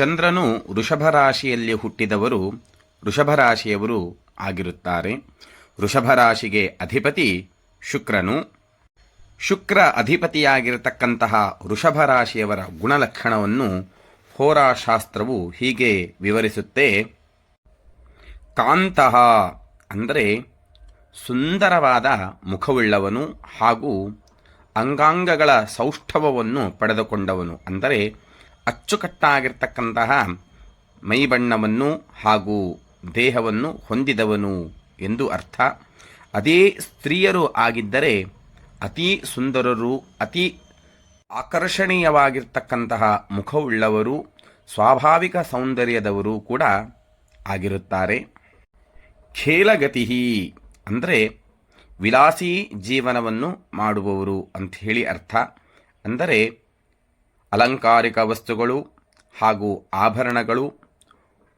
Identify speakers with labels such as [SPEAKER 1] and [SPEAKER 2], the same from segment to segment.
[SPEAKER 1] ಚಂದ್ರನು ವೃಷಭ ರಾಶಿಯಲ್ಲಿ ಹುಟ್ಟಿದವರು ವೃಷಭ ರಾಶಿಯವರು ಆಗಿರುತ್ತಾರೆ. ವೃಷಭ ರಾಶಿಗೆ ಅಧಿಪತಿ ಶುಕ್ರನು. ಶುಕ್ರ ಅಧಿಪತಿಯಾಗಿರತಕ್ಕಂತಹ ವೃಷಭ ರಾಶಿಯವರ ಗುಣಲಕ್ಷಣವನ್ನು ಹೋರಾಶಾಸ್ತ್ರವು ಹೀಗೆ ವಿವರಿಸುತ್ತೆ. ಕಾಂತಃ ಅಂದರೆ ಸುಂದರವಾದ ಮುಖವುಳ್ಳವನು ಹಾಗೂ ಅಂಗಾಂಗಗಳ ಸೌಷ್ಠವವನ್ನು ಪಡೆದುಕೊಂಡವನು, ಅಂದರೆ ಅಚ್ಚುಕಟ್ಟಾಗಿರ್ತಕ್ಕಂತಹ ಮೈಬಣ್ಣವನ್ನು ಹಾಗೂ ದೇಹವನ್ನು ಹೊಂದಿದವನು ಎಂದು ಅರ್ಥ. ಅದೇ ಸ್ತ್ರೀಯರು ಆಗಿದ್ದರೆ ಅತಿ ಸುಂದರರು, ಅತಿ ಆಕರ್ಷಣೀಯವಾಗಿರ್ತಕ್ಕಂತಹ ಮುಖವುಳ್ಳವರು, ಸ್ವಾಭಾವಿಕ ಸೌಂದರ್ಯದವರು ಕೂಡ ಆಗಿರುತ್ತಾರೆ. ಖೇಲಗತಿ ಅಂದರೆ ವಿಲಾಸಿ ಜೀವನವನ್ನು ಮಾಡುವವರು ಅಂಥೇಳಿ ಅರ್ಥ. ಅಂದರೆ ಅಲಂಕಾರಿಕ ವಸ್ತುಗಳು ಹಾಗೂ ಆಭರಣಗಳು,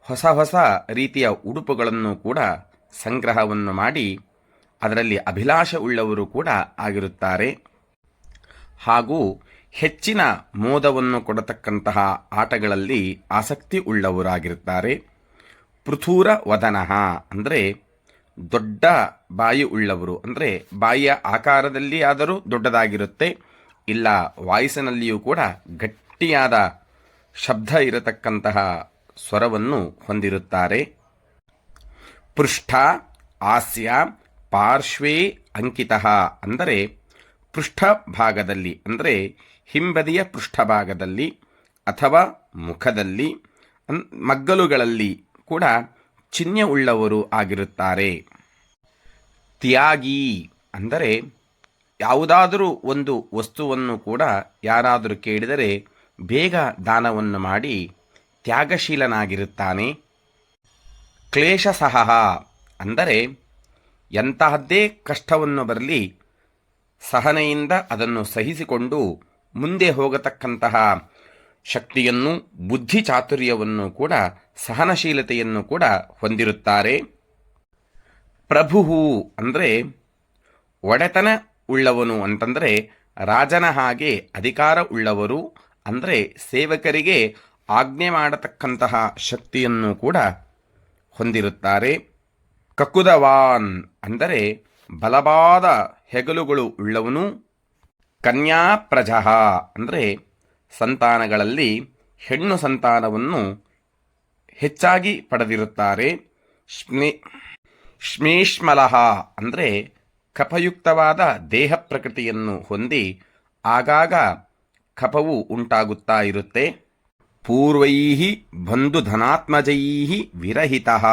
[SPEAKER 1] ಹೊಸ ಹೊಸ ರೀತಿಯ ಉಡುಪುಗಳನ್ನು ಕೂಡ ಸಂಗ್ರಹವನ್ನು ಮಾಡಿ ಅದರಲ್ಲಿ ಅಭಿಲಾಷ ಉಳ್ಳವರು ಕೂಡ ಆಗಿರುತ್ತಾರೆ. ಹಾಗೂ ಹೆಚ್ಚಿನ ಮೋದವನ್ನು ಕೊಡತಕ್ಕಂತಹ ಆಟಗಳಲ್ಲಿ ಆಸಕ್ತಿ ಉಳ್ಳವರಾಗಿರುತ್ತಾರೆ. ಪೃಥೂರ ವದನಃ ಅಂದರೆ ದೊಡ್ಡ ಬಾಯಿ ಉಳ್ಳವರು, ಅಂದರೆ ಬಾಯಿಯ ಆಕಾರದಲ್ಲಿ ಆದರೂ ದೊಡ್ಡದಾಗಿರುತ್ತೆ, ಇಲ್ಲ ವಾಯ್ಸಿನಲ್ಲಿಯೂ ಕೂಡ ಗಟ್ಟಿಯಾದ ಶಬ್ದ ಇರತಕ್ಕಂತಹ ಸ್ವರವನ್ನು ಹೊಂದಿರುತ್ತಾರೆ. ಪೃಷ್ಠ ಹಾಸ್ಯ ಪಾರ್ಶ್ವೇ ಅಂಕಿತಃ ಅಂದರೆ ಪೃಷ್ಠಭಾಗದಲ್ಲಿ, ಅಂದರೆ ಹಿಂಬದಿಯ ಪೃಷ್ಠಭಾಗದಲ್ಲಿ ಅಥವಾ ಮುಖದಲ್ಲಿ, ಮಗ್ಗಲುಗಳಲ್ಲಿ ಕೂಡ ಚಿಹ್ನೆ ಉಳ್ಳವರು ಆಗಿರುತ್ತಾರೆ. ತ್ಯಾಗಿ ಅಂದರೆ ಯಾವುದಾದರೂ ಒಂದು ವಸ್ತುವನ್ನು ಕೂಡ ಯಾರಾದರೂ ಕೇಳಿದರೆ ಬೇಗ ದಾನವನ್ನು ಮಾಡಿ ತ್ಯಾಗಶೀಲನಾಗಿರುತ್ತಾನೆ. ಕ್ಲೇಶಸಹ ಅಂದರೆ ಎಂತಹದ್ದೇ ಕಷ್ಟವನ್ನು ಬರಲಿ ಸಹನೆಯಿಂದ ಅದನ್ನು ಸಹಿಸಿಕೊಂಡು ಮುಂದೆ ಹೋಗತಕ್ಕಂತಹ ಶಕ್ತಿಯನ್ನು, ಬುದ್ಧಿ ಚಾತುರ್ಯವನ್ನು ಕೂಡ, ಸಹನಶೀಲತೆಯನ್ನು ಕೂಡ ಹೊಂದಿರುತ್ತಾರೆ. ಪ್ರಭು ಅಂದರೆ ಒಡೆತನ ಉಳ್ಳವನು ಅಂತಂದರೆ ರಾಜನ ಹಾಗೆ ಅಧಿಕಾರ ಉಳ್ಳವರು, ಅಂದರೆ ಸೇವಕರಿಗೆ ಆಜ್ಞೆ ಮಾಡತಕ್ಕಂತಹ ಶಕ್ತಿಯನ್ನು ಕೂಡ ಹೊಂದಿರುತ್ತಾರೆ. ಕಕುದವಾನ್ ಅಂದರೆ ಬಲವಾದ ಹೆಗಲುಗಳು ಉಳ್ಳವನು. ಕನ್ಯಾ ಪ್ರಜಃ ಅಂದರೆ ಸಂತಾನಗಳಲ್ಲಿ ಹೆಣ್ಣು ಸಂತಾನವನ್ನು ಹೆಚ್ಚಾಗಿ ಪಡೆದಿರುತ್ತಾರೆ. ಶ್ಮೇಷ್ಮಲಃ ಅಂದರೆ ಕಫಯುಕ್ತವಾದ ದೇಹ ಪ್ರಕೃತಿಯನ್ನು ಹೊಂದಿ ಆಗಾಗ ಕಫವು ಉಂಟಾಗುತ್ತಾ ಇರುತ್ತೆ. ಪೂರ್ವೈಹಿ ಬಂಧುಧನಾತ್ಮಜೈಹಿ ವಿರಹಿತಃ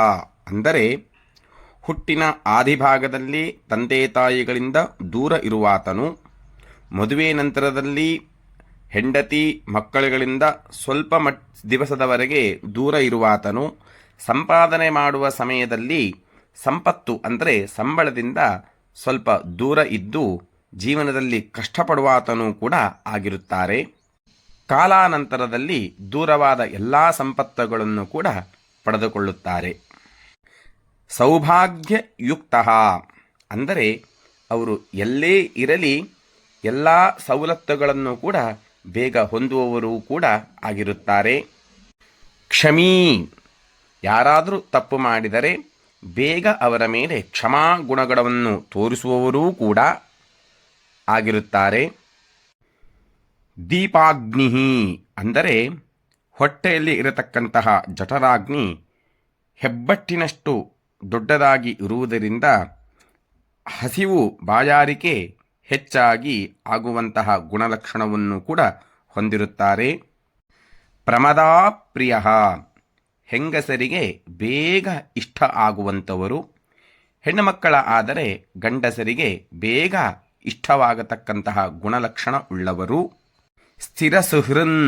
[SPEAKER 1] ಅಂದರೆ ಹುಟ್ಟಿನ ಆದಿಭಾಗದಲ್ಲಿ ತಂದೆ ತಾಯಿಗಳಿಂದ ದೂರ ಇರುವಾತನು. ಮದುವೆ ನಂತರದಲ್ಲಿ ಹೆಂಡತಿ ಮಕ್ಕಳುಗಳಿಂದ ಸ್ವಲ್ಪ ದಿವಸದವರೆಗೆ ದೂರ ಇರುವಾತನು. ಸಂಪಾದನೆ ಮಾಡುವ ಸಮಯದಲ್ಲಿ ಸಂಪತ್ತು ಅಂದರೆ ಸಂಬಳದಿಂದ ಸ್ವಲ್ಪ ದೂರ ಇದ್ದು ಜೀವನದಲ್ಲಿ ಕಷ್ಟಪಡುವಾತನೂ ಕೂಡ ಆಗಿರುತ್ತಾರೆ. ಕಾಲಾನಂತರದಲ್ಲಿ ದೂರವಾದ ಎಲ್ಲ ಸಂಪತ್ತುಗಳನ್ನು ಕೂಡ ಪಡೆದುಕೊಳ್ಳುತ್ತಾರೆ. ಸೌಭಾಗ್ಯಯುಕ್ತ ಅಂದರೆ ಅವರು ಎಲ್ಲೇ ಇರಲಿ ಎಲ್ಲ ಸವಲತ್ತುಗಳನ್ನು ಕೂಡ ಬೇಗ ಹೊಂದುವವರು ಕೂಡ ಆಗಿರುತ್ತಾರೆ. ಕ್ಷಮೀ ಯಾರಾದರೂ ತಪ್ಪು ಮಾಡಿದರೆ ಬೇಗ ಅವರ ಮೇಲೆ ಕ್ಷಮಾ ಗುಣಗಳನ್ನು ತೋರಿಸುವವರೂ ಕೂಡ ಆಗಿರುತ್ತಾರೆ. ದೀಪಾಗ್ನಿ ಅಂದರೆ ಹೊಟ್ಟೆಯಲ್ಲಿ ಇರತಕ್ಕಂತಹ ಜಠರಾಗ್ನಿ ಹೆಬ್ಬಟ್ಟಿನಷ್ಟು ದೊಡ್ಡದಾಗಿ ಇರುವುದರಿಂದ ಹಸಿವು ಬಾಯಾರಿಕೆ ಹೆಚ್ಚಾಗಿ ಆಗುವಂತಹ ಗುಣಲಕ್ಷಣವನ್ನು ಕೂಡ ಹೊಂದಿರುತ್ತಾರೆ. ಪ್ರಮದಾಪ್ರಿಯ ಹೆಂಗಸರಿಗೆ ಬೇಗ ಇಷ್ಟ ಆಗುವಂಥವರು. ಹೆಣ್ಣುಮಕ್ಕಳ ಆದರೆ ಗಂಡಸರಿಗೆ ಬೇಗ ಇಷ್ಟವಾಗತಕ್ಕಂತಹ ಗುಣಲಕ್ಷಣ ಉಳ್ಳವರು. ಸ್ಥಿರ ಸುಹೃನ್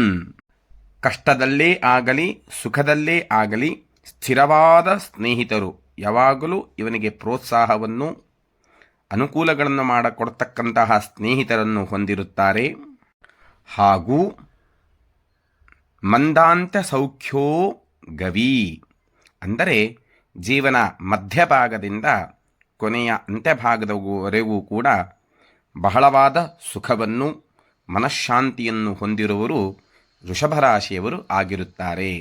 [SPEAKER 1] ಕಷ್ಟದಲ್ಲೇ ಆಗಲಿ ಸುಖದಲ್ಲೇ ಆಗಲಿ ಸ್ಥಿರವಾದ ಸ್ನೇಹಿತರು, ಯಾವಾಗಲೂ ಇವನಿಗೆ ಪ್ರೋತ್ಸಾಹವನ್ನು ಅನುಕೂಲಗಳನ್ನು ಮಾಡಿಕೊಡ್ತಕ್ಕಂತಹ ಸ್ನೇಹಿತರನ್ನು ಹೊಂದಿರುತ್ತಾರೆ. ಹಾಗೂ ಮಂದಾಂತ ಸೌಖ್ಯೋ ಗವಿ ಅಂದರೆ ಜೀವನ ಮಧ್ಯಭಾಗದಿಂದ ಕೊನೆಯ ಅಂತ್ಯಭಾಗದವರೆಗೂ ಕೂಡ ಬಹಳವಾದ ಸುಖವನ್ನು ಮನಃಶಾಂತಿಯನ್ನು ಹೊಂದಿರುವವರು ವೃಷಭರಾಶಿಯವರು ಆಗಿರುತ್ತಾರೆ.